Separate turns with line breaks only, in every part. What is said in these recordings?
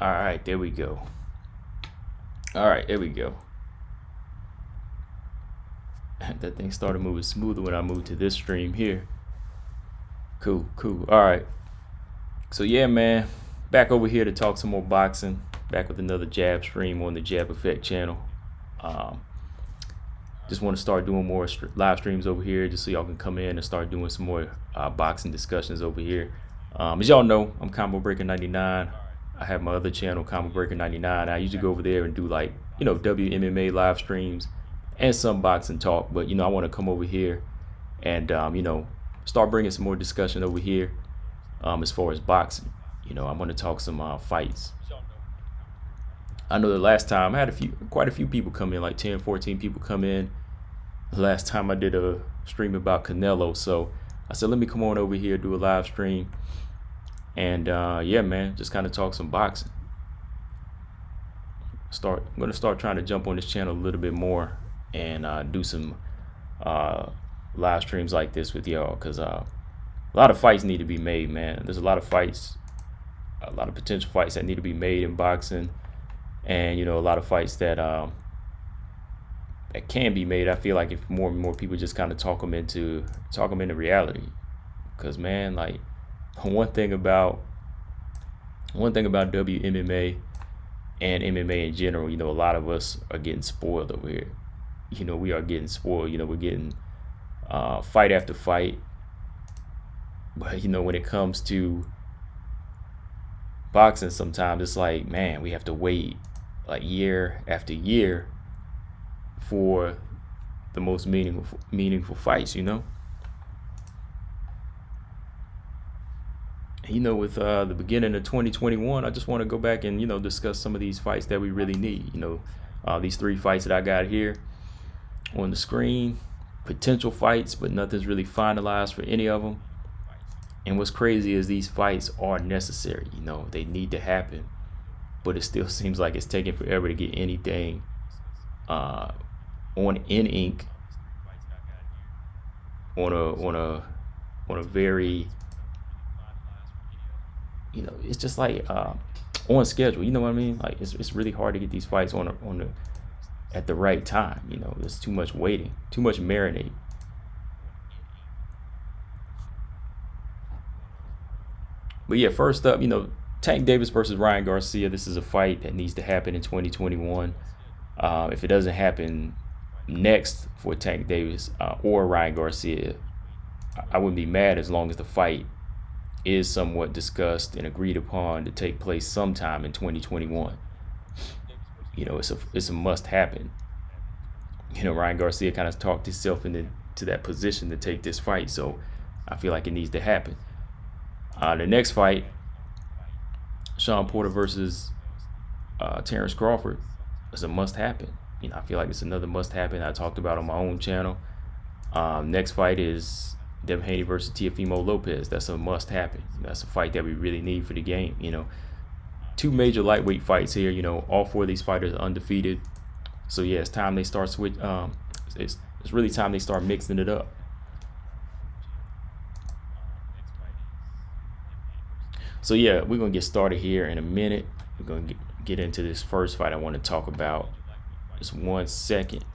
All right, there we go. All right, there we go. That thing started moving smoother when I moved to this stream here. Cool, cool. All right. So yeah, man, back over here to talk some more boxing. Back with another jab stream on the Jab Effect channel. Um, just want to start doing more live streams over here, just so y'all can come in and start doing some more boxing discussions over here. As y'all know, I'm Combo Breaker 99. I have my other channel, Combo Breaker 99. I usually go over there and do like, WMMA live streams and some boxing talk. But, I want to come over here and, start bringing some more discussion over here as far as boxing. I want to talk some fights. I know the last time I had quite a few people come in, like 10, 14 people come in. The last time I did a stream about Canelo. So I said, let me come on over here, do a live stream. And yeah, man, just kind of talk some boxing. I'm going to start trying to jump on this channel a little bit more and do some live streams like this with y'all, because a lot of fights need to be made, man. There's a lot of fights, a lot of potential fights that need to be made in boxing, and a lot of fights that that can be made. I feel like if more and more people just kind of talk them into reality, because man, like one thing about WMMA and MMA in general, a lot of us are getting spoiled over here. We are getting spoiled. We're getting fight after fight. But when it comes to boxing, sometimes it's like, man, we have to wait like year after year for the most meaningful fights. With the beginning of 2021, I just want to go back and discuss some of these fights that we really need. These 3 fights that I got here on the screen, potential fights, but nothing's really finalized for any of them. And what's crazy is these fights are necessary. They need to happen, but it still seems like it's taking forever to get anything in ink on a very, it's just like on schedule. You know what I mean? Like it's really hard to get these fights at the right time. There's too much waiting, too much marinade. But yeah, first up, Tank Davis versus Ryan Garcia. This is a fight that needs to happen in 2021. If it doesn't happen next for Tank Davis or Ryan Garcia, I wouldn't be mad, as long as the fight is somewhat discussed and agreed upon to take place sometime in 2021. It's a must happen. Ryan Garcia kind of talked himself into that position to take this fight, so I feel like it needs to happen. The next fight, Sean Porter versus Terence Crawford, is a must happen. I feel like it's another must happen I talked about on my own channel. Next fight is Devin Haney versus Tfemo Lopez. That's a must happen. That's a fight that we really need for the game. 2 major lightweight fights here. All 4 of these fighters are undefeated. So yeah, it's time they start it's really time they start mixing it up. So yeah, we're gonna get started here in a minute. We're gonna get into this first fight I want to talk about. Just 1 second.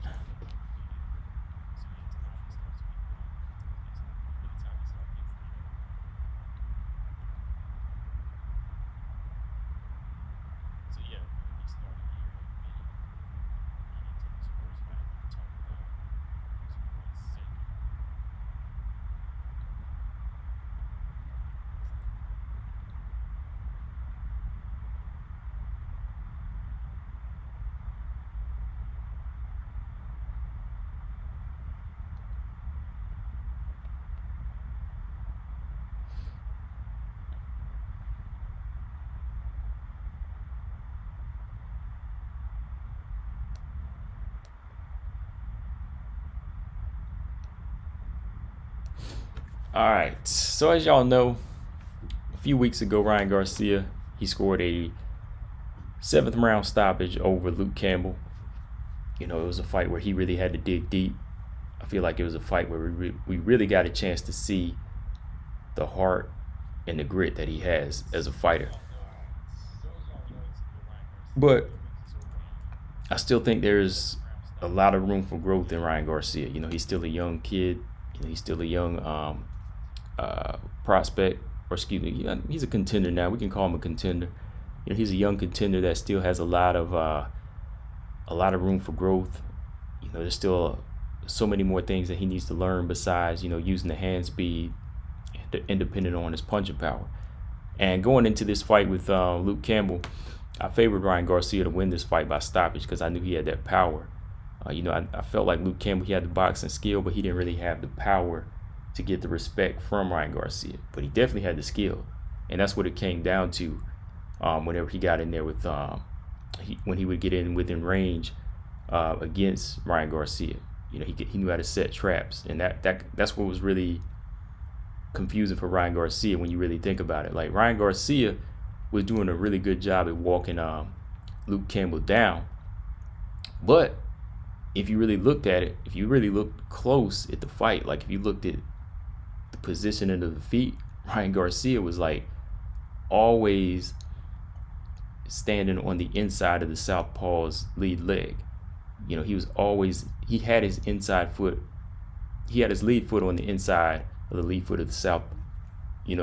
All right, so as y'all know, a few weeks ago, Ryan Garcia, he scored a 7th round stoppage over Luke Campbell. It was a fight where he really had to dig deep. I feel like it was a fight where we really got a chance to see the heart and the grit that he has as a fighter. But I still think there's a lot of room for growth in Ryan Garcia. He's still a young kid. He's still a young prospect, or excuse me, he's a contender now. We can call him a contender. He's a young contender that still has a lot of room for growth. There's still so many more things that he needs to learn besides using the hand speed and depending on his punching power. And going into this fight with Luke Campbell, I favored Ryan Garcia to win this fight by stoppage because I knew he had that power. I felt like Luke Campbell, he had the boxing skill, but he didn't really have the power to get the respect from Ryan Garcia. But he definitely had the skill, and that's what it came down to. Whenever he got in there with, when he would get in within range against Ryan Garcia, he knew how to set traps, and that's what was really confusing for Ryan Garcia when you really think about it. Like, Ryan Garcia was doing a really good job at walking Luke Campbell down, but if you really looked at it, if you really looked close at the fight, like if you looked at the positioning of the feet, Ryan Garcia was like always standing on the inside of the southpaw's lead leg. He had his inside foot, he had his lead foot on the inside of the lead foot of the south,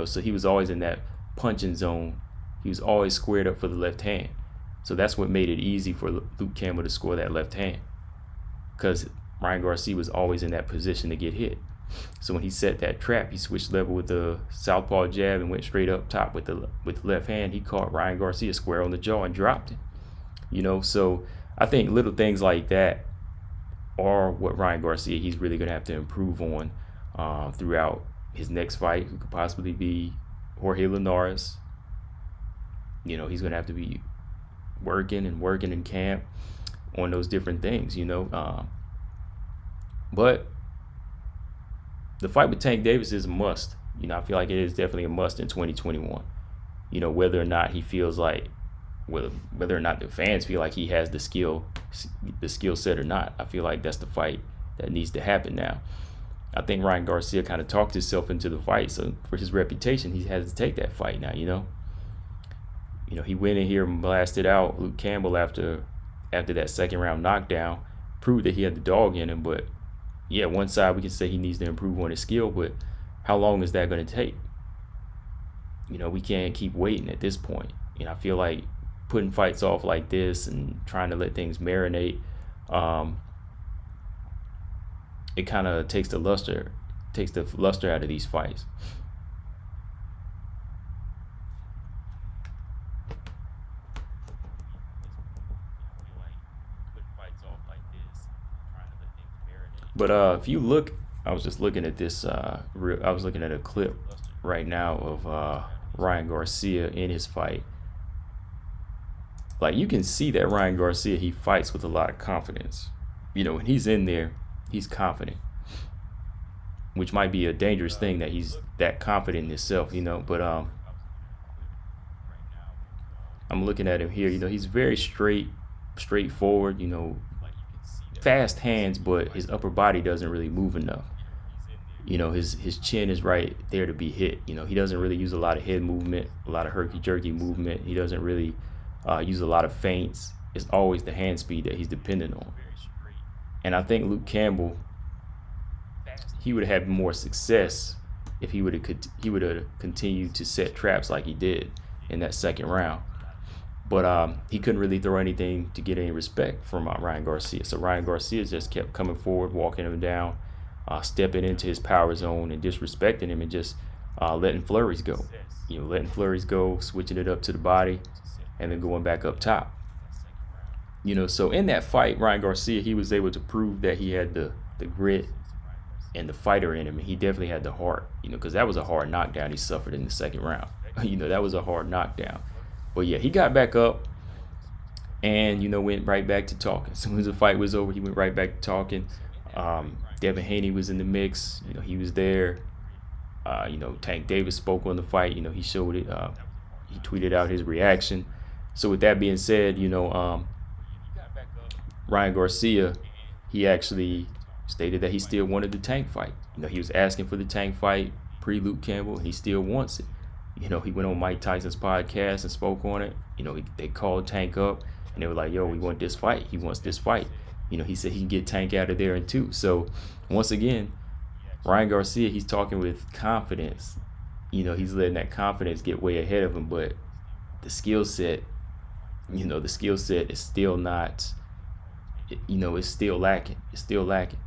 so he was always in that punching zone. He was always squared up for the left hand. So that's what made it easy for Luke Campbell to score that left hand, because Ryan Garcia was always in that position to get hit. So when he set that trap, he switched level with the southpaw jab and went straight up top with the left hand. He caught Ryan Garcia square on the jaw and dropped him. So I think little things like that are what Ryan Garcia, he's really going to have to improve on throughout his next fight, who could possibly be Jorge Linares. He's going to have to be working in camp on those different things, but the fight with Tank Davis is a must. I feel like it is definitely a must in 2021. Whether or not he feels like, whether or not the fans feel like he has the skill set or not, I feel like that's the fight that needs to happen now. I think Ryan Garcia kind of talked himself into the fight, so for his reputation, he has to take that fight now. He went in here and blasted out Luke Campbell after that second round knockdown, proved that he had the dog in him. But yeah, one side we can say he needs to improve on his skill, but how long is that going to take? We can't keep waiting at this point. I feel like putting fights off like this and trying to let things marinate, it kind of takes the luster out of these fights. But if you look, I was just looking at this. I was looking at a clip right now of Ryan Garcia in his fight. Like, you can see that Ryan Garcia, he fights with a lot of confidence. When he's in there, he's confident, which might be a dangerous thing that he's that confident in himself. But I'm looking at him here. He's very straightforward. Fast hands, but his upper body doesn't really move enough. His chin is right there to be hit. He doesn't really use a lot of head movement, a lot of herky-jerky movement. He doesn't really use a lot of feints. It's always the hand speed that he's dependent on. And I think Luke Campbell, he would have had more success if he would have continued to set traps like he did in that second round. But he couldn't really throw anything to get any respect from Ryan Garcia. So Ryan Garcia just kept coming forward, walking him down, stepping into his power zone and disrespecting him, and just letting flurries go. Switching it up to the body, and then going back up top. So in that fight, Ryan Garcia, he was able to prove that he had the grit and the fighter in him, and he definitely had the heart. Because that was a hard knockdown he suffered in the second round. That was a hard knockdown. But yeah, he got back up and, went right back to talking. As soon as the fight was over, he went right back to talking. Devin Haney was in the mix. He was there. Tank Davis spoke on the fight. He showed it. He tweeted out his reaction. So with that being said, Ryan Garcia, he actually stated that he still wanted the Tank fight. He was asking for the Tank fight pre-Luke Campbell, and he still wants it. He went on Mike Tyson's podcast and spoke on it. They called Tank up, and they were like, yo, we want this fight. He wants this fight. He said he can get Tank out of there in 2. So once again, Ryan Garcia, he's talking with confidence. He's letting that confidence get way ahead of him, but the skill set, is still not, it's still lacking. It's still lacking.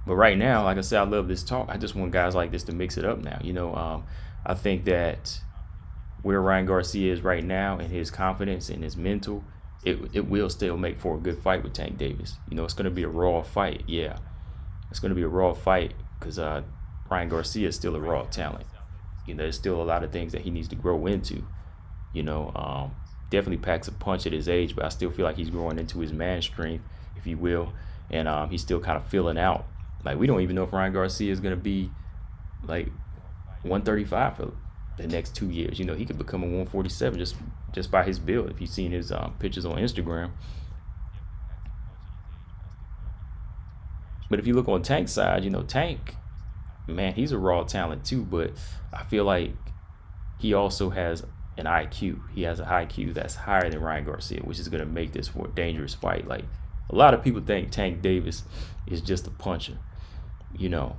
But right now, like I said, I love this talk. I just want guys like this to mix it up now. I think that where Ryan Garcia is right now and his confidence and his mental, it will still make for a good fight with Tank Davis. It's going to be a raw fight. Yeah, it's going to be a raw fight because Ryan Garcia is still a raw talent. There's still a lot of things that he needs to grow into. Definitely packs a punch at his age, but I still feel like he's growing into his man strength, if you will, and he's still kind of filling out. Like, we don't even know if Ryan Garcia is going to be like 135 for the next 2 years. He could become a 147 just by his build. If you've seen his pictures on Instagram. But if you look on Tank's side, Tank, man, he's a raw talent too. But I feel like he also has an IQ. He has an IQ that's higher than Ryan Garcia, which is going to make this for a dangerous fight. Like, a lot of people think Tank Davis is just a puncher. No,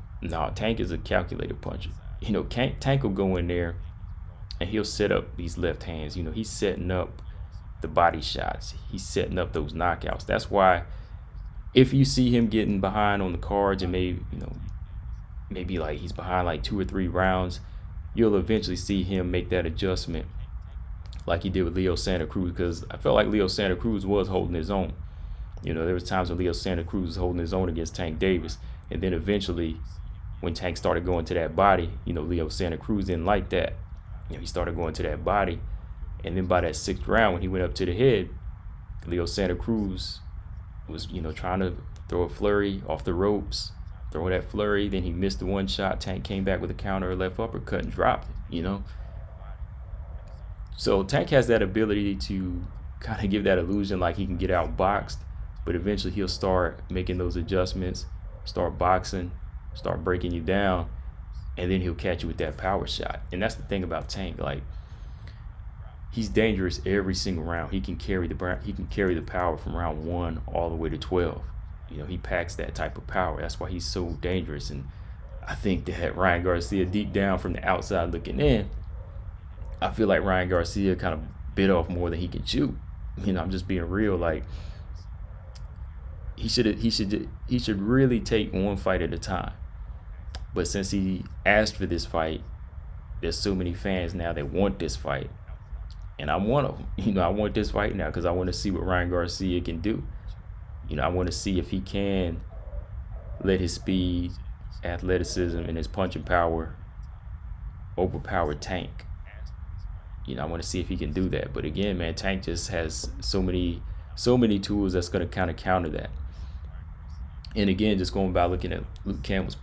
Tank is a calculated puncher. Tank will go in there and he'll set up these left hands. He's setting up the body shots. He's setting up those knockouts. That's why if you see him getting behind on the cards and maybe like he's behind like 2 or 3 rounds, you'll eventually see him make that adjustment like he did with Leo Santa Cruz, because I felt like Leo Santa Cruz was holding his own. There was times when Leo Santa Cruz was holding his own against Tank Davis, and then eventually when Tank started going to that body, Leo Santa Cruz didn't like that. He started going to that body, and then by that 6th round when he went up to the head, Leo Santa Cruz was trying to throw a flurry off the ropes, throw that flurry, then he missed the one shot. Tank came back with a counter, left uppercut, and dropped it. So Tank has that ability to kind of give that illusion like he can get outboxed, but eventually he'll start making those adjustments, start boxing, start breaking you down, and then he'll catch you with that power shot. And that's the thing about Tank. Like, he's dangerous every single round. He can carry the power from round 1 all the way to 12. He packs that type of power. That's why he's so dangerous. And I think that Ryan Garcia, deep down from the outside looking in, I feel like Ryan Garcia kind of bit off more than he can chew. I'm just being real. Like, he should really take one fight at a time. But since he asked for this fight, there's so many fans now that want this fight, and I'm one of them. I want this fight now because I want to see what Ryan Garcia can do. I want to see if he can let his speed, athleticism, and his punching power overpower Tank. I want to see if he can do that. But again, man, Tank just has so many tools that's going to kind of counter that. And again, just going by looking at Luke Campbell's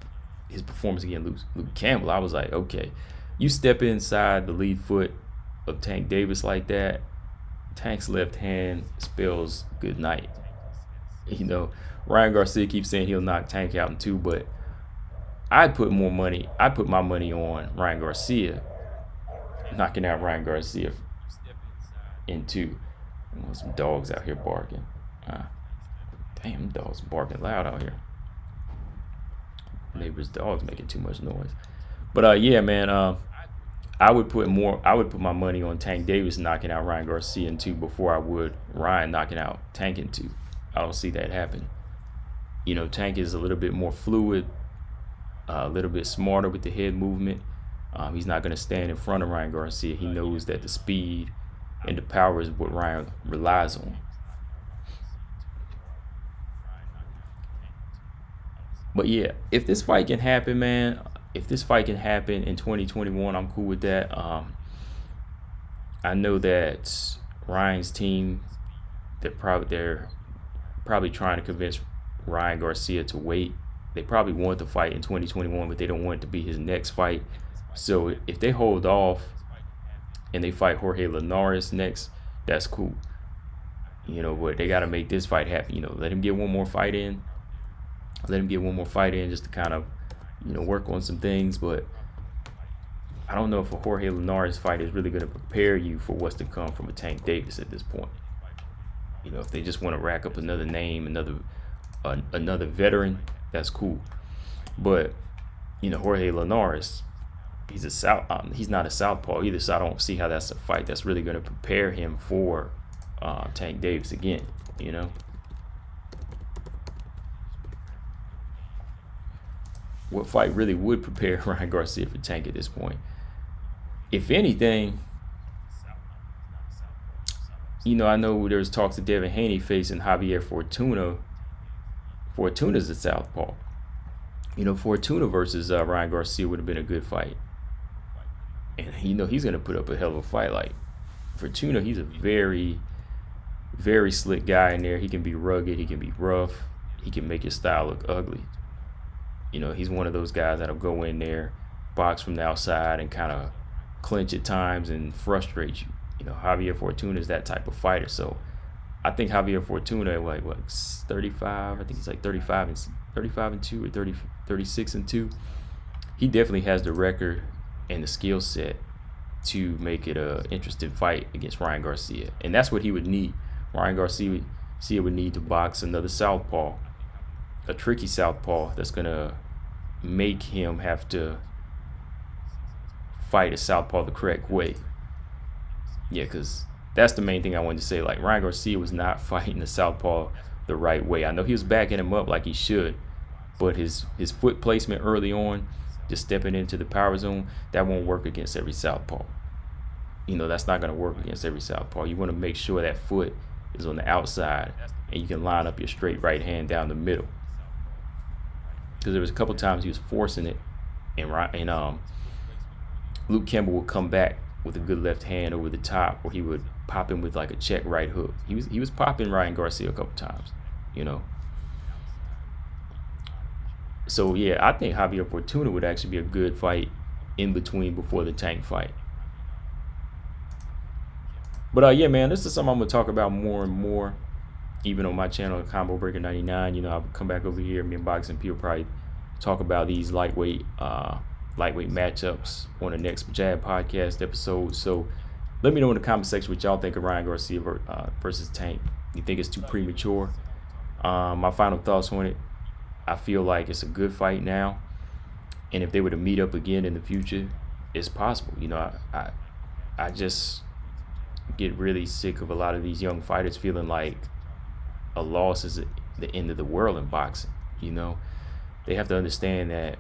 his performance against Luke Campbell, I was like, okay, you step inside the lead foot of Tank Davis like that, Tank's left hand spells good night. Ryan Garcia keeps saying he'll knock Tank out in 2, but I put my money on Ryan Garcia knocking out Ryan Garcia in 2. Some dogs out here barking. Damn, dogs barking loud out here. Neighbor's dog's making too much noise. But yeah, man, I would put my money on Tank Davis knocking out Ryan Garcia in 2 before I would Ryan knocking out Tank in 2. I don't see that happening. Tank is a little bit more fluid, a little bit smarter with the head movement. He's not going to stand in front of Ryan Garcia. He knows that the speed and the power is what Ryan relies on. But yeah, if this fight can happen, man, if this fight can happen in 2021, I'm cool with that. I know that Ryan's team, they're probably trying to convince Ryan Garcia to wait. They probably want the fight in 2021, but they don't want it to be his next fight. So if they hold off and they fight Jorge Linares next, that's cool. But they got to make this fight happen. Let him get one more fight in. Let him get one more fight in just to kind of, work on some things. But I don't know if a Jorge Linares fight is really going to prepare you for what's to come from a Tank Davis at this point. You know, if they just want to rack up another name, another veteran, that's cool. But you know, Jorge Linares, he's not a southpaw either, so I don't see how that's a fight that's really going to prepare him for Tank Davis again. You know, what fight really would prepare Ryan Garcia for Tank at this point? If anything, you know, I know there's talks of Devin Haney facing Javier Fortuna. Fortuna's a southpaw. You know, Fortuna versus Ryan Garcia would have been a good fight. And, you know, he's going to put up a hell of a fight. Like, Fortuna, he's a very, very slick guy in there. He can be rugged. He can be rough. He can make his style look ugly. You know, he's one of those guys that'll go in there, box from the outside, and kind of clinch at times and frustrate you. You know, Javier Fortuna is that type of fighter. So I think Javier Fortuna, like, what, 35? I think he's like 35 and 2 or 36 and 2. He definitely has the record and the skill set to make it a interesting fight against Ryan Garcia. And that's what he would need. Ryan Garcia would need to box another southpaw, a tricky southpaw that's going to make him have to fight a southpaw the correct way. Yeah, because that's the main thing I wanted to say. Like, Ryan Garcia was not fighting the southpaw the right way. I know he was backing him up like he should, but his foot placement early on, just stepping into the power zone, that won't work against every southpaw. You know, that's not going to work against every southpaw. You want to make sure that foot is on the outside and you can line up your straight right hand down the middle. Because there was a couple times he was forcing it, and Luke Campbell would come back with a good left hand over the top, or he would pop him with like a check right hook. He was popping Ryan Garcia a couple times, you know. So yeah, I think Javier Fortuna would actually be a good fight in between before the Tank fight. But yeah, man, this is something I'm gonna talk about more and more, even on my channel, Combo Breaker 99. You know, I'll come back over here. Me and Boxing P will probably talk about these lightweight matchups on the next Jab podcast episode. So let me know in the comment section what y'all think of Ryan Garcia versus Tank. You think it's too premature? My final thoughts on it: I feel like it's a good fight now, and if they were to meet up again in the future, it's possible. You know, I just get really sick of a lot of these young fighters feeling like a loss is the end of the world in boxing. You know, they have to understand that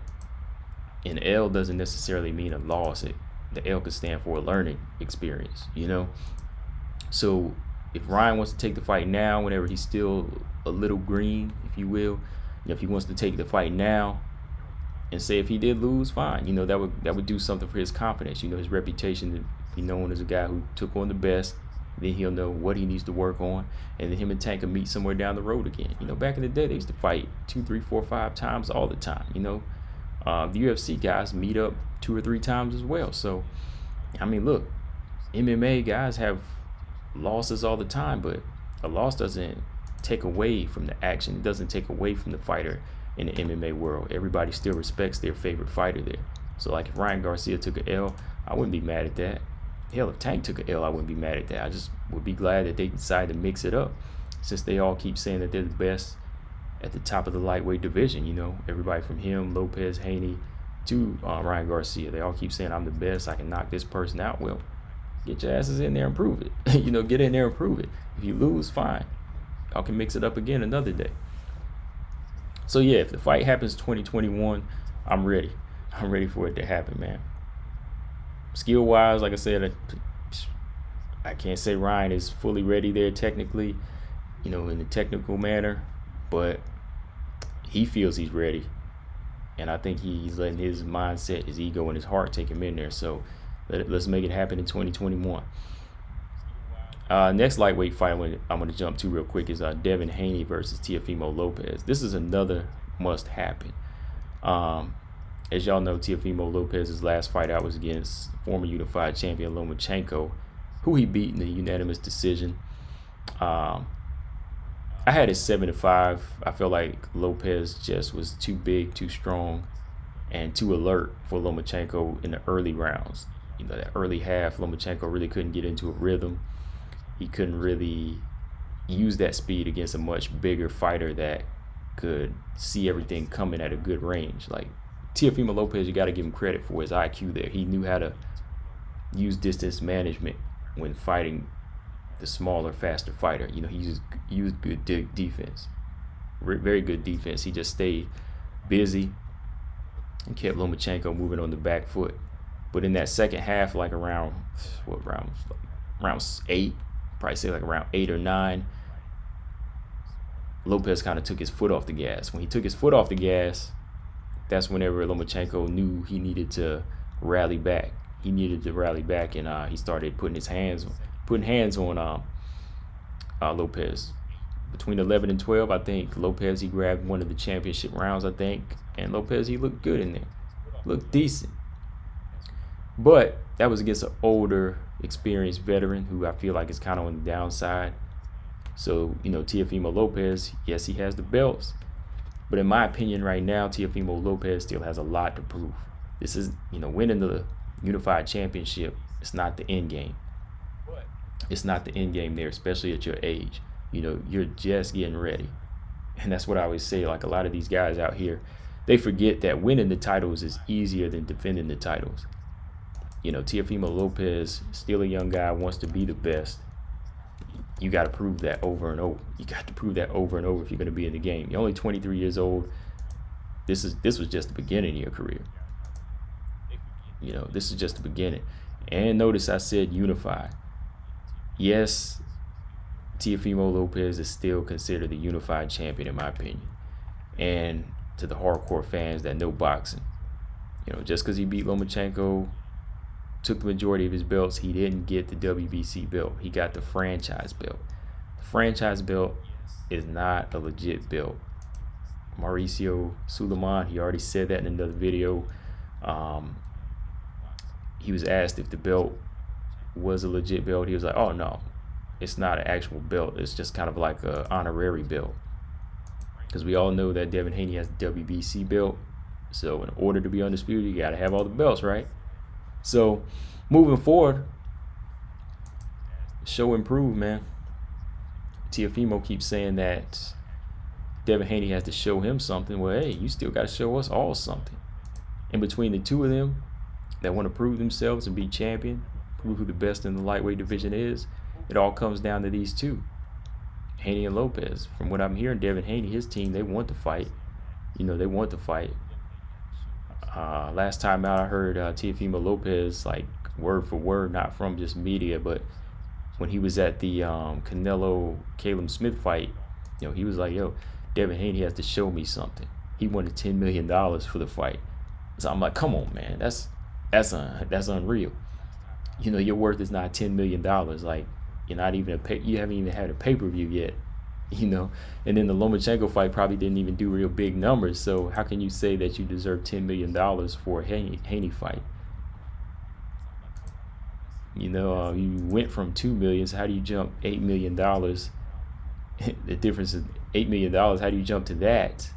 an L doesn't necessarily mean a loss. The L could stand for a learning experience, you know. So if Ryan wants to take the fight now, whenever he's still a little green, if you will, if he wants to take the fight now and say if he did lose, fine. You know, that would do something for his confidence. You know, his reputation to be known as a guy who took on the best. Then he'll know what he needs to work on, and then him and Tank will meet somewhere down the road again. You know, back in the day, they used to fight 2, 3, 4, 5 times all the time. You know, the UFC guys meet up 2 or 3 times as well. So, I mean, look, MMA guys have losses all the time, but a loss doesn't take away from the action. It doesn't take away from the fighter in the MMA world. Everybody still respects their favorite fighter there. So, like, if Ryan Garcia took an L, I wouldn't be mad at that. Hell, if Tank took an L, I wouldn't be mad at that. I just would be glad that they decided to mix it up, since they all keep saying that they're the best at the top of the lightweight division. You know, everybody from him, Lopez, Haney, to Ryan Garcia, they all keep saying, I'm the best, I can knock this person out. Well, get your asses in there and prove it. You know, get in there and prove it. If you lose, fine. Y'all can mix it up again another day. So yeah, if the fight happens 2021, I'm ready. I'm ready for it to happen, man. Skill wise, like I said, I can't say Ryan is fully ready there technically, you know, in the technical manner, but he feels he's ready. And I think he's letting his mindset, his ego, and his heart take him in there. So let's make it happen in 2021. Next lightweight fight I'm going to jump to real quick is Devin Haney versus Tfemo Lopez. This is another must happen. As y'all know, Tfemo Lopez's last fight out was against former unified champion Lomachenko, who he beat in a unanimous decision. I had it 7-5. I felt like Lopez just was too big, too strong, and too alert for Lomachenko in the early rounds. You know, that early half, Lomachenko really couldn't get into a rhythm. He couldn't really use that speed against a much bigger fighter that could see everything coming at a good range. Like Tfemo Lopez, you got to give him credit for his IQ there. He knew how to use distance management when fighting the smaller, faster fighter. You know, he used good defense, very good defense. He just stayed busy and kept Lomachenko moving on the back foot. But in that second half, like around round 8, probably say like around 8 or 9, Lopez kind of took his foot off the gas. When he took his foot off the gas, that's whenever Lomachenko knew he needed to rally back. He needed to rally back, and he started putting hands on Lopez. Between 11 and 12, I think Lopez, he grabbed one of the championship rounds, I think, and Lopez, he looked good in there, looked decent. But that was against an older, experienced veteran who I feel like is kind of on the downside. So, you know, Tfemo Lopez, yes, he has the belts. But in my opinion right now, Tfemo Lopez still has a lot to prove. This is, you know, winning the unified championship, it's not the end game. It's not the end game there, especially at your age. You know, you're just getting ready. And that's what I always say, like a lot of these guys out here, they forget that winning the titles is easier than defending the titles. You know, Tfemo Lopez, still a young guy, wants to be the best. You got to prove that over and over. You got to prove that over and over if you're going to be in the game. You're only 23 years old. This was just the beginning of your career. You know, this is just the beginning. And notice I said unified. Yes, Tfemo Lopez is still considered the unified champion in my opinion. And to the hardcore fans that know boxing, you know, just because he beat Lomachenko, took the majority of his belts, he didn't get the WBC belt. He got the franchise belt. The franchise belt is not a legit belt. Mauricio Suleiman, he already said that in another video. He was asked if the belt was a legit belt. He was like, oh no, it's not an actual belt. It's just kind of like an honorary belt. Because we all know that Devin Haney has the WBC belt. So in order to be undisputed, you got to have all the belts, right? So moving forward, show improve, man. Tfemo keeps saying that Devin Haney has to show him something. Well, hey, you still got to show us all something. And between the two of them that want to prove themselves and be champion, prove who the best in the lightweight division is, it all comes down to these two, Haney and Lopez. From what I'm hearing, Devin Haney, his team, they want to fight. You know, they want to fight. Last time out, I heard Tfemo Lopez, like word for word, not from just media, but when he was at the Canelo-Caleb Smith fight, you know, he was like, yo, Devin Haney has to show me something. He wanted $10 million for the fight. So I'm like, come on, man, that's unreal. You know, your worth is not $10 million. Like, you're not even you haven't even had a pay-per-view yet. You know, and then the Lomachenko fight probably didn't even do real big numbers. So how can you say that you deserve $10 million for a Haney fight? You know, you went from $2 million. So how do you jump $8 million? The difference is $8 million. How do you jump to that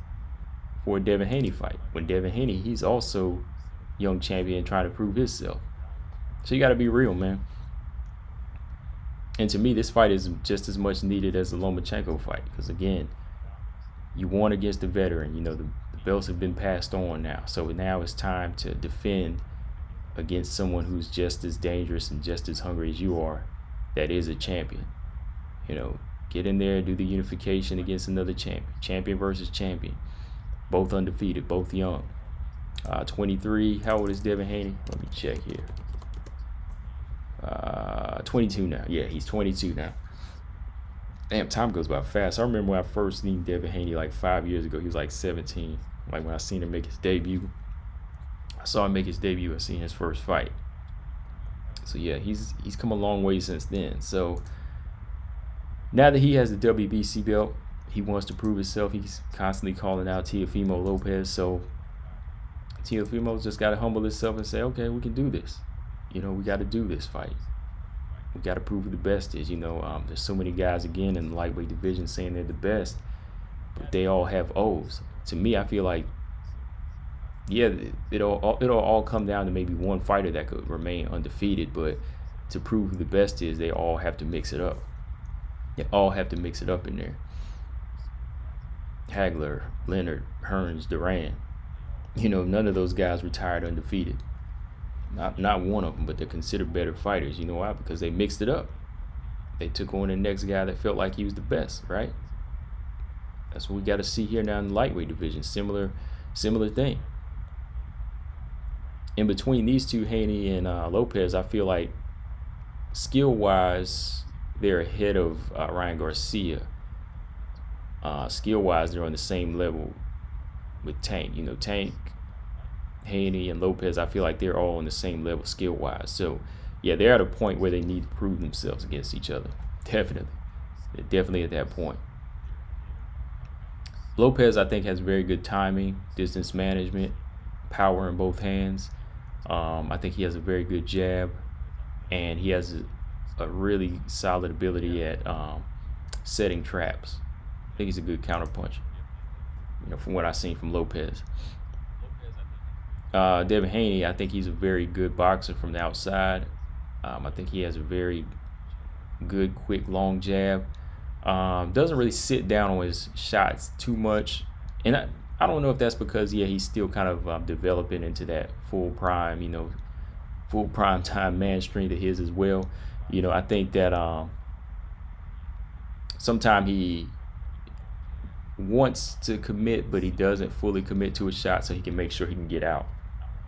for a Devin Haney fight? When Devin Haney, he's also young champion trying to prove himself. So you got to be real, man. And to me, this fight is just as much needed as the Lomachenko fight. Because, again, you won against the veteran. You know, the belts have been passed on now. So now it's time to defend against someone who's just as dangerous and just as hungry as you are, that is a champion. You know, get in there and do the unification against another champion. Champion versus champion. Both undefeated, both young. 23. How old is Devin Haney? Let me check here. 22 now. Yeah, he's 22 now. Damn, time goes by fast. I remember when I first seen Devin Haney like 5 years ago. He was like 17. Like when I seen him make his debut. I saw him make his debut. I seen his first fight. So yeah, he's come a long way since then. So now that he has the WBC belt, he wants to prove himself. He's constantly calling out Tfemo Lopez. So Tfemo's just got to humble himself and say, okay, we can do this. You know, we got to do this fight. We got to prove who the best is. You know, there's so many guys, again, in the lightweight division saying they're the best, but they all have O's. To me, I feel like yeah, it'll all come down to maybe one fighter that could remain undefeated, but to prove who the best is, they all have to mix it up. They all have to mix it up in there. Hagler, Leonard, Hearns, Duran. None of those guys retired undefeated. Not one of them, but they're considered better fighters. You know why? Because they mixed it up. They took on the next guy that felt like he was the best, right? That's what we got to see here now in the lightweight division. Similar thing. In between these two, Haney and Lopez, I feel like skill-wise, they're ahead of Ryan Garcia. Skill-wise, they're on the same level with Tank. Tank, Haney, and Lopez, I feel like they're all on the same level skill-wise. So, yeah, they're at a point where they need to prove themselves against each other. Definitely. They're definitely at that point. Lopez, I think, has very good timing, distance management, power in both hands. I think he has a very good jab, and he has a really solid ability at setting traps. I think he's a good counterpuncher, from what I've seen from Lopez. Devin Haney, I think he's a very good boxer from the outside. I think he has a very good, quick, long jab. Doesn't really sit down on his shots too much. And I don't know if that's because, he's still kind of developing into that full prime, full prime time man strength of his as well. I think that sometimes he wants to commit, but he doesn't fully commit to a shot so he can make sure he can get out,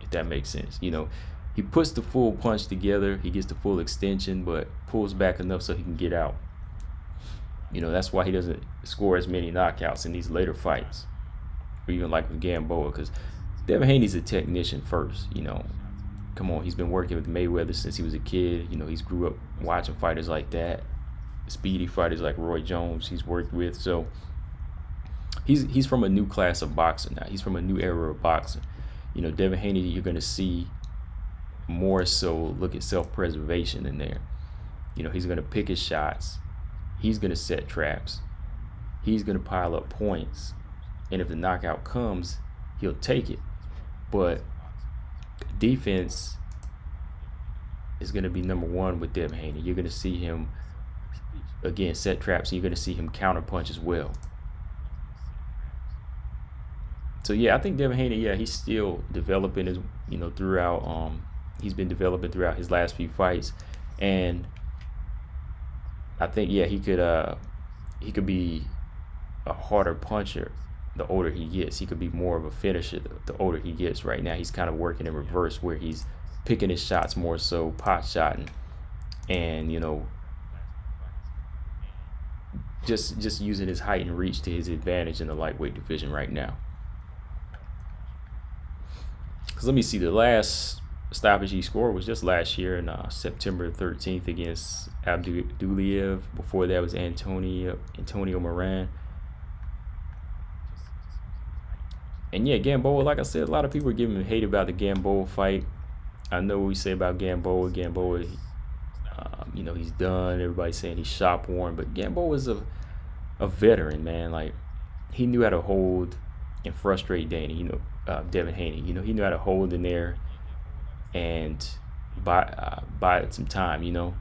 if that makes sense. He puts the full punch together, he gets the full extension, but pulls back enough so he can get out. That's why he doesn't score as many knockouts in these later fights, or even like with Gamboa, because Devin Haney's a technician first. Come on, he's been working with Mayweather since he was a kid. He's grew up watching fighters like that, speedy fighters like Roy Jones he's worked with. So he's from a new class of boxing now. He's from a new era of boxing. Devin Haney, you're going to see more so look at self-preservation in there. He's going to pick his shots. He's going to set traps. He's going to pile up points. And if the knockout comes, he'll take it. But defense is going to be number one with Devin Haney. You're going to see him, again, set traps, and you're going to see him counterpunch as well. So, I think Devin Haney, he's still developing his, throughout, he's been developing throughout his last few fights. And I think, he could be a harder puncher the older he gets. He could be more of a finisher the older he gets. Right now, he's kind of working in reverse, where he's picking his shots more so, pot shotting, and just using his height and reach to his advantage in the lightweight division right now. Because let me see, the last stoppage he scored was just last year in September 13th against Abduliev. Before that was Antonio Moran. And Gamboa, like I said, a lot of people are giving him hate about the Gamboa fight. I know what we say about Gamboa. He's done. Everybody's saying he's shop worn, but Gamboa is a veteran, man. Like, he knew how to hold and frustrate Devin Haney. He knew how to hold in there and buy it some time. And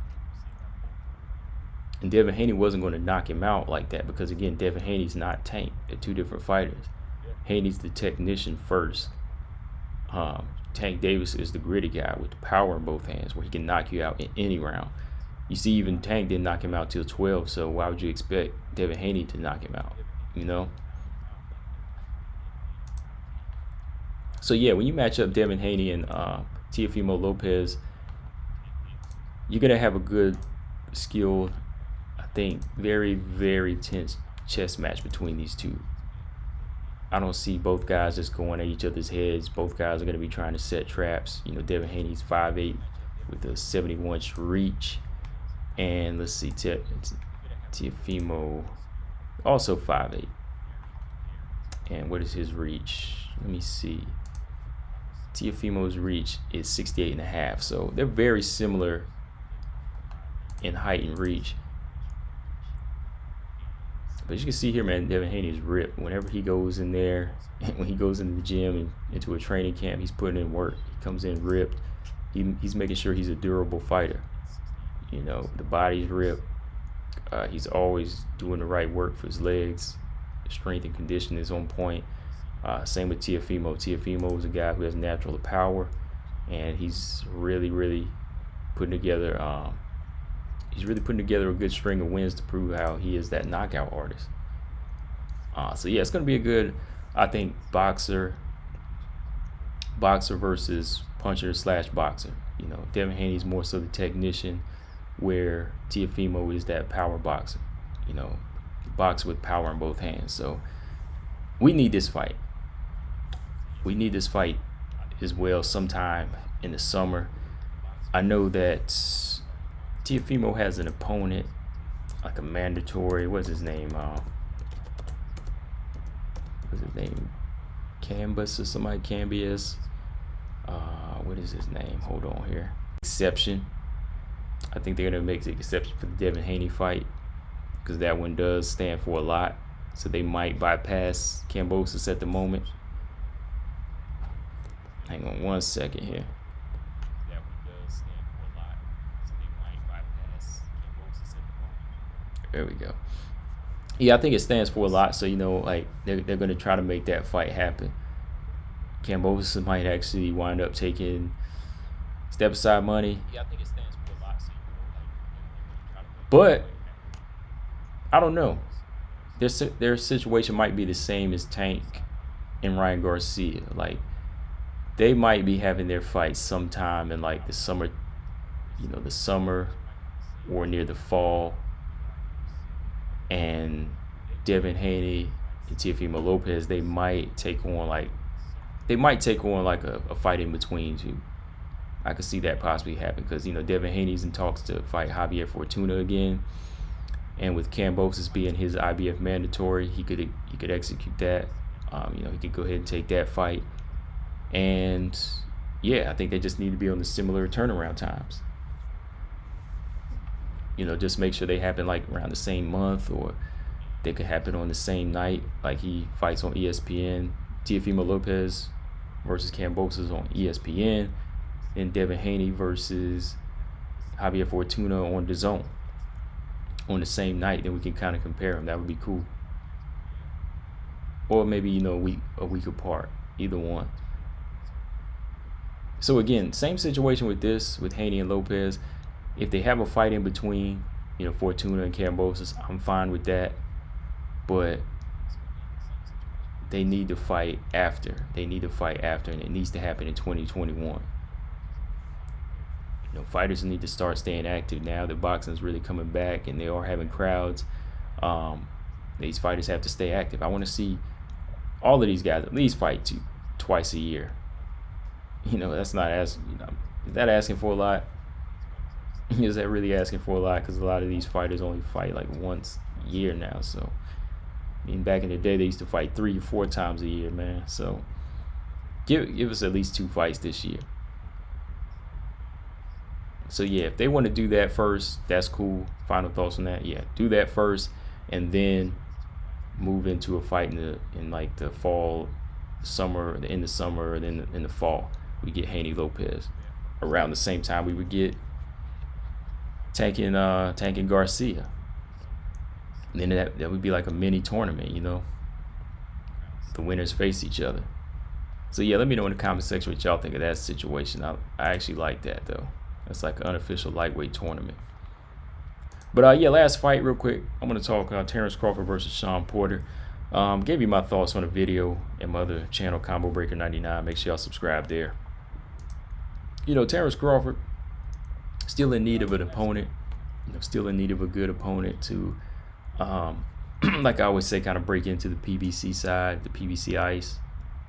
Devin Haney wasn't going to knock him out like that, because again, Devin Haney's not Tank. They're two different fighters. Haney's the technician first. Tank Davis is the gritty guy with the power in both hands, where he can knock you out in any round. You see, even Tank didn't knock him out till 12, so why would you expect Devin Haney to knock him out? So when you match up Devin Haney and Tfemo Lopez, you're gonna have a good, skilled, I think, very, very tense chess match between these two. I don't see both guys just going at each other's heads. Both guys are going to be trying to set traps. Devin Haney's 5'8" with a 71-inch reach. And let's see, Tfemo also 5'8". And what is his reach? Let me see. Tfemo's reach is 68.5. So they're very similar in height and reach. But you can see here, man, Devin Haney is ripped. Whenever he goes in there, when he goes into the gym and into a training camp, he's putting in work. He comes in ripped. He's making sure he's a durable fighter. You know, the body's ripped. He's always doing the right work for his legs. Strength and conditioning is on point. Same with Tfemo. Tfemo is a guy who has natural power, and he's really putting together. He's really putting together a good string of wins to prove how he is that knockout artist. So yeah, it's gonna be a good, I think, boxer versus puncher / boxer. You know, Devin Haney's more so the technician, where Tfemo is that power boxer. You know, box with power in both hands. So we need this fight. We need this fight as well sometime in the summer. I know that Tfemo has an opponent, like a mandatory, what's his name? Cambus or somebody, Cambius. What is his name? Hold on here. Exception. I think they're gonna make the exception for the Devin Haney fight, because that one does stand for a lot. So they might bypass Cambosis at the moment. Hang on one second here. That one does stand for a lot. So they might bypass Cambosis at the moment. There we go. Yeah, I think it stands for a lot. So, you know, like they're going to try to make that fight happen. Cambosis might actually wind up taking step aside money. Yeah, I think it stands for a lot. So, you know, like they're going to try to make but I don't know. Their situation might be the same as Tank and Ryan Garcia. Like, they might be having their fight sometime in like the summer, you know, the summer or near the fall. And Devin Haney and Tfemo Lopez, they might take on like a fight in between too. I could see that possibly happen, because, you know, Devin Haney's in talks to fight Javier Fortuna again. And with Cambosis being his IBF mandatory, he could execute that. You know, he could go ahead and take that fight. And yeah, I think they just need to be on the similar turnaround times. You know, just make sure they happen like around the same month, or they could happen on the same night. Like he fights on ESPN, Tfemo Lopez versus Cambosis on ESPN, then Devin Haney versus Javier Fortuna on the Zone on the same night. Then we can kind of compare them. That would be cool. Or maybe, you know, a week apart, either one. So again, same situation with this, with Haney and Lopez. If they have a fight in between, you know, Fortuna and Cambosis, I'm fine with that. But they need to fight after. They need to fight after, and it needs to happen in 2021. You know, fighters need to start staying active now that boxing is really coming back and they are having crowds. These fighters have to stay active. I want to see all of these guys at least fight twice a year. You know, that's not asking. You know, is that asking for a lot? Is that really asking for a lot? Because a lot of these fighters only fight like once a year now. So, I mean, back in the day, they used to fight 3 or 4 times a year, man. So, give us at least 2 fights this year. So yeah, if they want to do that first, that's cool. Final thoughts on that? Yeah, do that first, and then move into a fight in like the fall, summer, in the summer, or then in the fall. We get Haney Lopez around the same time we would get Tank and Garcia. And then that would be like a mini tournament, you know. The winners face each other. So yeah, let me know in the comment section what y'all think of that situation. I actually like that though. That's like an unofficial lightweight tournament. But yeah, last fight real quick. I'm gonna talk Terence Crawford versus Shawn Porter. Gave you my thoughts on the video and my other channel, Combo Breaker 99. Make sure y'all subscribe there. You know, Terence Crawford still in need of an opponent. You know, still in need of a good opponent to, like I always say, kind of break into the PBC side, the PBC ice.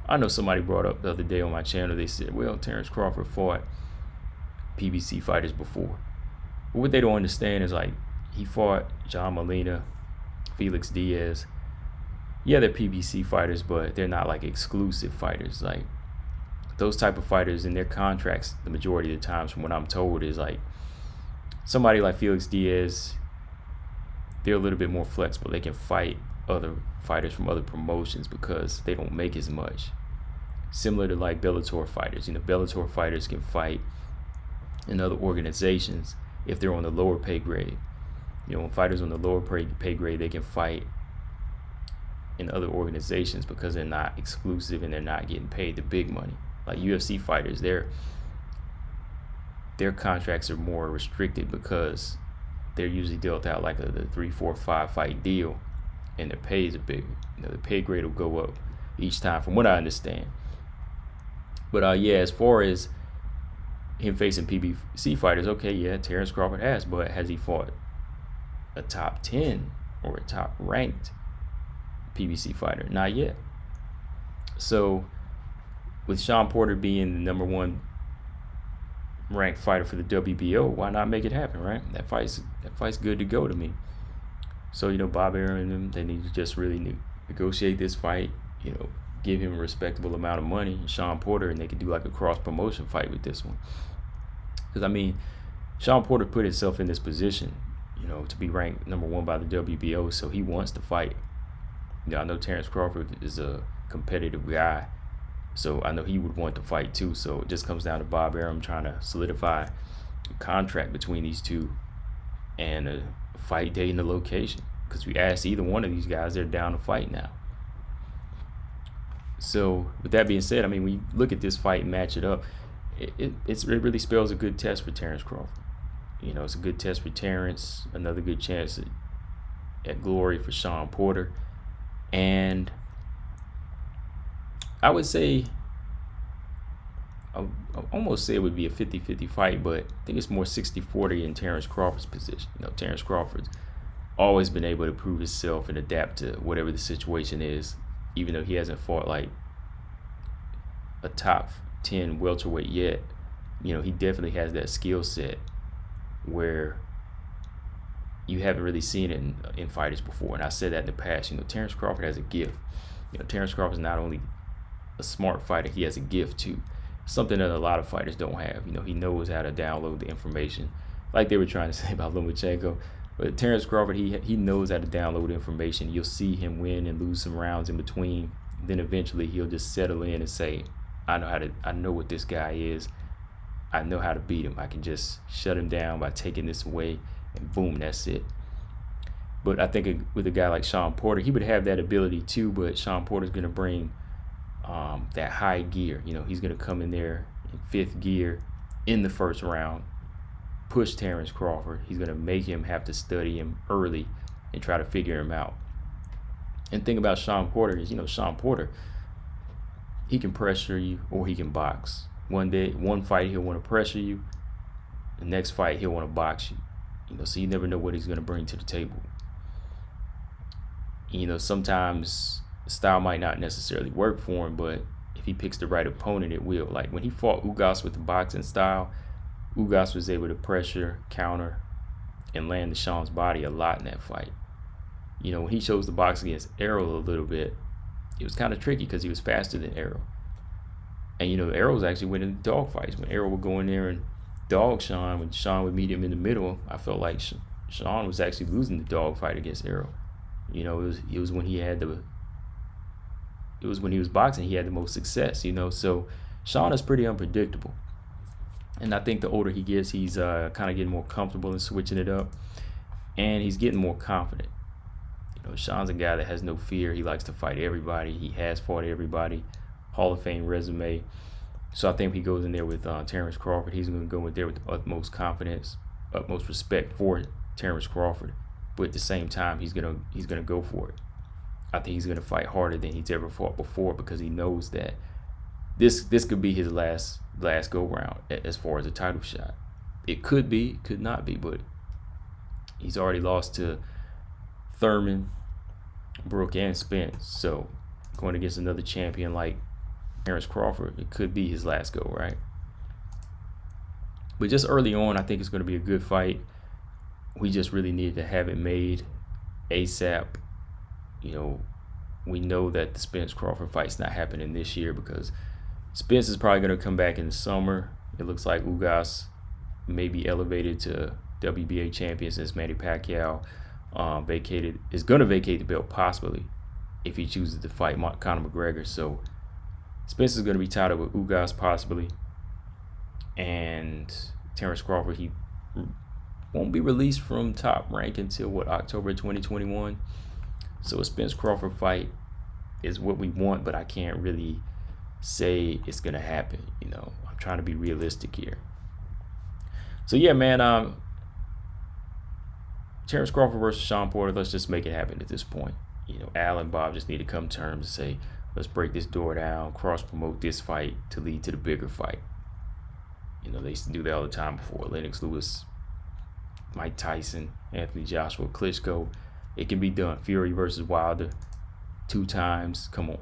I know somebody brought up the other day on my channel. They said, well, Terence Crawford fought PBC fighters before. But what they don't understand is, like, he fought John Molina, Felix Diaz. Yeah, they're PBC fighters, but they're not like exclusive fighters. Like, those type of fighters in their contracts, the majority of the times from what I'm told, is like somebody like Felix Diaz, they're a little bit more flexible. They can fight other fighters from other promotions because they don't make as much. Similar to like Bellator fighters. Bellator fighters can fight in other organizations if they're on the lower pay grade. When fighters on the lower pay grade, they can fight in other organizations because they're not exclusive and they're not getting paid the big money. Like UFC fighters, their contracts are more restricted because they're usually dealt out like the 3, 4, 5 fight deal, and their pay is bigger. The pay grade will go up each time, from what I understand. But as far as him facing PBC fighters, okay, Terence Crawford has, but has he fought a top 10 or a top ranked PBC fighter? Not yet. So with Sean Porter being the number 1 ranked fighter for the WBO, why not make it happen, right? That fight's good to go to me. So Bob Arum and them, they need to just really negotiate this fight, give him a respectable amount of money, and Sean Porter, and they could do like a cross promotion fight with this one. Because Sean Porter put himself in this position, to be ranked number 1 by the WBO, so he wants to fight. I know Terence Crawford is a competitive guy, so I know he would want to fight too. So it just comes down to Bob Arum trying to solidify a contract between these two and a fight date and the location. Because we asked either one of these guys, they're down to fight now. So with that being said, when you look at this fight and match it up, it really spells a good test for Terence Crawford. It's a good test for Terence, another good chance at glory for Sean Porter. And I would say, I almost say it would be a 50-50 fight, but I think it's more 60-40 in Terence Crawford's position. Terence Crawford's always been able to prove himself and adapt to whatever the situation is, even though he hasn't fought like a top 10 welterweight yet. He definitely has that skill set where you haven't really seen it in fighters before. And I said that in the past. Terence Crawford has a gift. Terence Crawford is not only a smart fighter, he has a gift too. Something that a lot of fighters don't have. He knows how to download the information, like they were trying to say about Lomachenko. But Terence Crawford, he knows how to download information. You'll see him win and lose some rounds in between. Then eventually he'll just settle in and say, I know what this guy is. I know how to beat him. I can just shut him down by taking this away, and boom, that's it. But I think with a guy like Sean Porter, he would have that ability too, but Sean Porter's going to bring that high gear. He's going to come in there in 5th gear in the first round, push Terence Crawford. He's going to make him have to study him early and try to figure him out. And the thing about Sean Porter is, Sean Porter, he can pressure you or he can box. One fight he'll want to pressure you. The next fight he'll want to box you. So you never know what he's going to bring to the table. Sometimes style might not necessarily work for him, but if he picks the right opponent, it will. Like when he fought Ugas with the boxing style, Ugas was able to pressure, counter, and land the Sean's body a lot in that fight. When he chose the box against Errol a little bit, it was kind of tricky because he was faster than Errol. And Errol was actually winning the dog fights. When Errol would go in there and dog Sean, when Sean would meet him in the middle, I felt like Sean was actually losing the dog fight against Errol. It was when he was boxing, he had the most success. So Sean is pretty unpredictable. And I think the older he gets, he's kind of getting more comfortable in switching it up, and he's getting more confident. Sean's a guy that has no fear. He likes to fight everybody. He has fought everybody. Hall of Fame resume. So I think if he goes in there with Terence Crawford, he's going to go in there with the utmost confidence, utmost respect for Terence Crawford. But at the same time, he's gonna go for it. I think he's gonna fight harder than he's ever fought before because he knows that this could be his last go round as far as a title shot. It could be, could not be, but he's already lost to Thurman, Brooke, and Spence. So going against another champion like Terence Crawford, it could be his last go, right? But just early on, I think it's going to be a good fight. We just really needed to have it made ASAP. We know that the Spence Crawford fight's not happening this year because Spence is probably going to come back in the summer. It looks like Ugas may be elevated to WBA champion since Manny Pacquiao is going to vacate the belt possibly if he chooses to fight Conor McGregor. So Spencer's going to be tied up with Ugas possibly, and Terence Crawford, he won't be released from Top Rank until October 2021. So a Spence Crawford fight is what we want, but I can't really say it's gonna happen. I'm trying to be realistic here. So yeah, man, Terence Crawford versus Sean Porter, let's just make it happen at this point. Al and Bob just need to come to terms and say, let's break this door down, cross promote this fight to lead to the bigger fight. They used to do that all the time before. Lennox Lewis, Mike Tyson, Anthony Joshua, Klitschko. It can be done. Fury versus Wilder 2 times. Come on.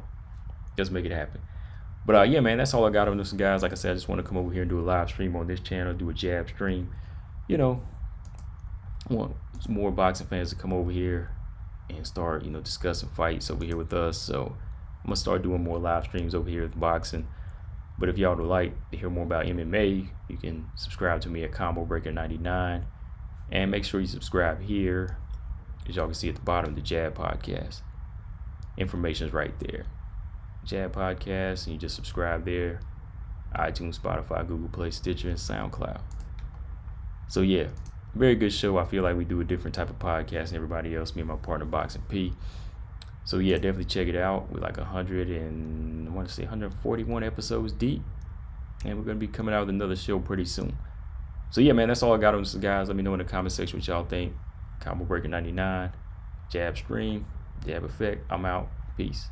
Let's make it happen. But yeah, man, that's all I got on this, guys. Like I said, I just want to come over here and do a live stream on this channel, do a jab stream. I want some more boxing fans to come over here and start, discussing fights over here with us. So I'm going to start doing more live streams over here with boxing. But if y'all would like to hear more about MMA, you can subscribe to me at Combo Breaker 99. And make sure you subscribe here, as y'all can see at the bottom, the Jab Podcast. Information is right there. Jab Podcast, and you just subscribe there. iTunes, Spotify, Google Play, Stitcher, and SoundCloud. So yeah, very good show. I feel like we do a different type of podcast than everybody else, me and my partner Boxing P. So yeah, definitely check it out. We're like 141 episodes deep, and we're gonna be coming out with another show pretty soon. So yeah, man, that's all I got on this, guys. Let me know in the comment section what y'all think. Combo Breaker 99, Jab Stream, Jab Effect. I'm out. Peace.